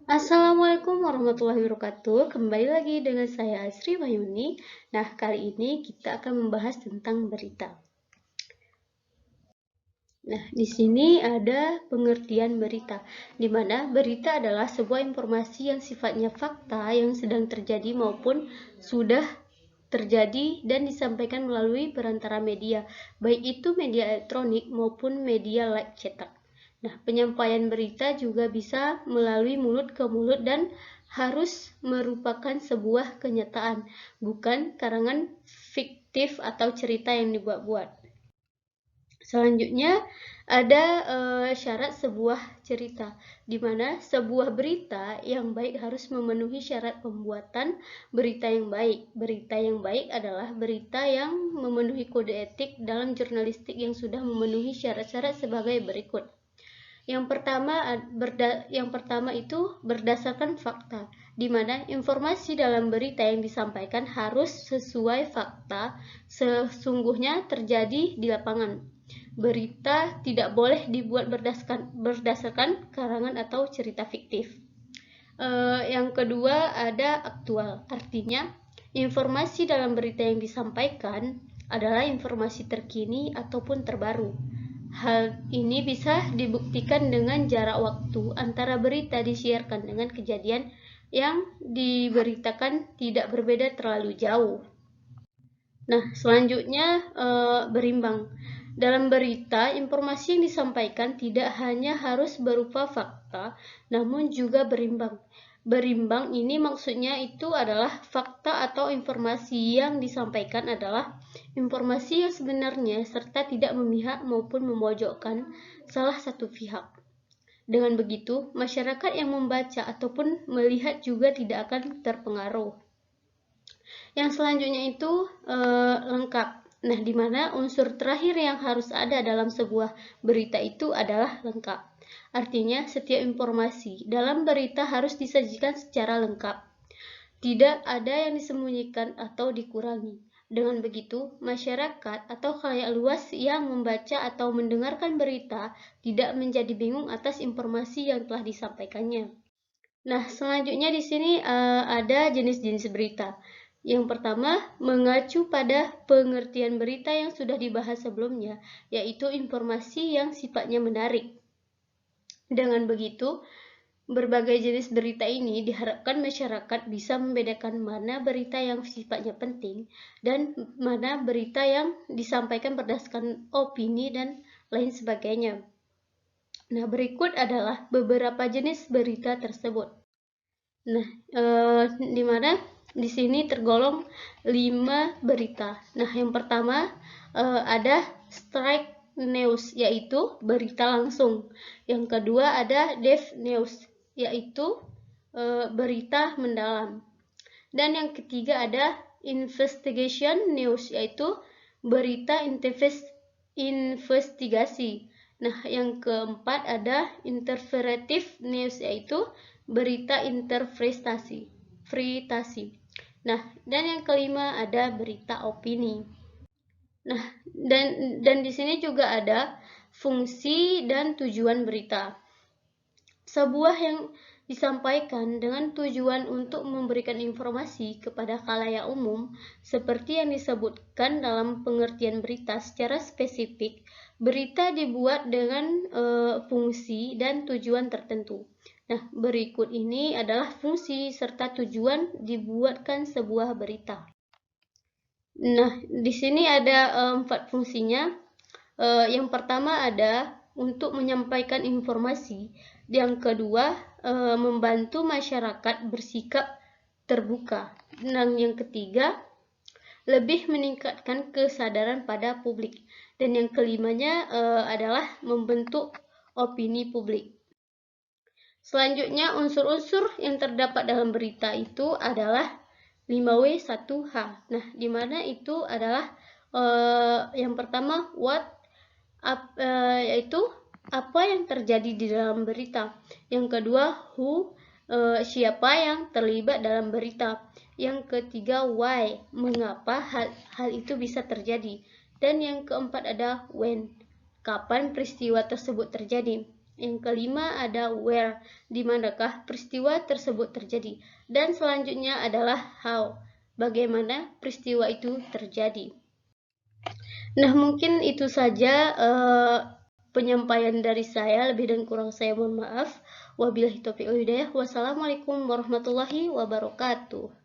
Assalamualaikum warahmatullahi wabarakatuh. Kembali lagi dengan saya Sri Wahyuni. Nah, kali ini kita akan membahas tentang berita. Nah, di sini ada pengertian berita, di mana berita adalah sebuah informasi yang sifatnya fakta yang sedang terjadi maupun sudah terjadi dan disampaikan melalui perantara media, baik itu media elektronik maupun media like cetak. Nah, penyampaian berita juga bisa melalui mulut ke mulut dan harus merupakan sebuah kenyataan, bukan karangan fiktif atau cerita yang dibuat-buat. Selanjutnya ada syarat sebuah cerita, di mana sebuah berita yang baik harus memenuhi syarat pembuatan berita yang baik. Berita yang baik adalah berita yang memenuhi kode etik dalam jurnalistik yang sudah memenuhi syarat-syarat sebagai berikut. Yang pertama itu berdasarkan fakta, di mana informasi dalam berita yang disampaikan harus sesuai fakta sesungguhnya terjadi di lapangan. Berita tidak boleh dibuat berdasarkan karangan atau cerita fiktif. Yang kedua ada aktual, artinya informasi dalam berita yang disampaikan adalah informasi terkini ataupun terbaru. Hal ini bisa dibuktikan dengan jarak waktu antara berita disiarkan dengan kejadian yang diberitakan tidak berbeda terlalu jauh. Nah, selanjutnya berimbang. Dalam berita, informasi yang disampaikan tidak hanya harus berupa fakta, namun juga berimbang. Berimbang ini maksudnya itu adalah fakta atau informasi yang disampaikan adalah informasi yang sebenarnya serta tidak memihak maupun memojokkan salah satu pihak. Dengan begitu, masyarakat yang membaca ataupun melihat juga tidak akan terpengaruh. Yang selanjutnya itu lengkap. Nah, di mana unsur terakhir yang harus ada dalam sebuah berita itu adalah lengkap. Artinya, setiap informasi dalam berita harus disajikan secara lengkap. Tidak ada yang disembunyikan atau dikurangi. Dengan begitu, masyarakat atau khalayak luas yang membaca atau mendengarkan berita tidak menjadi bingung atas informasi yang telah disampaikannya. Nah, selanjutnya di sini ada jenis-jenis berita. Yang pertama, mengacu pada pengertian berita yang sudah dibahas sebelumnya, yaitu informasi yang sifatnya menarik. Dengan begitu, berbagai jenis berita ini diharapkan masyarakat bisa membedakan mana berita yang sifatnya penting dan mana berita yang disampaikan berdasarkan opini dan lain sebagainya. Nah, berikut adalah beberapa jenis berita tersebut. Nah, di mana di sini tergolong 5 berita. Nah, yang pertama ada strike news, yaitu berita langsung. Yang kedua ada deep news, yaitu berita mendalam. Dan yang ketiga ada investigation news, yaitu berita investigasi. Nah, yang keempat ada interpretive news, yaitu berita interpretasi. Nah, dan yang kelima ada berita opini. Nah, dan di sini juga ada fungsi dan tujuan berita. Sebuah yang disampaikan dengan tujuan untuk memberikan informasi kepada khalayak umum seperti yang disebutkan dalam pengertian berita secara spesifik. Berita dibuat dengan fungsi dan tujuan tertentu. Nah, berikut ini adalah fungsi serta tujuan dibuatkan sebuah berita. Nah, di sini ada 4 fungsinya. Yang pertama ada untuk menyampaikan informasi. Yang kedua, membantu masyarakat bersikap terbuka. Dan yang ketiga, lebih meningkatkan kesadaran pada publik. Dan yang kelimanya adalah membentuk opini publik. Selanjutnya, unsur-unsur yang terdapat dalam berita itu adalah 5W1H. Nah, di mana itu adalah yang pertama yaitu apa yang terjadi di dalam berita. Yang kedua, who, siapa yang terlibat dalam berita. Yang ketiga, why, mengapa hal itu bisa terjadi. Dan yang keempat ada when, kapan peristiwa tersebut terjadi. Yang kelima ada where, di manakah peristiwa tersebut terjadi. Dan selanjutnya adalah how, bagaimana peristiwa itu terjadi. Nah, mungkin itu saja penyampaian dari saya. Lebih dan kurang saya mohon maaf. Wabillahi taufiq wal hidayah. Wassalamualaikum warahmatullahi wabarakatuh.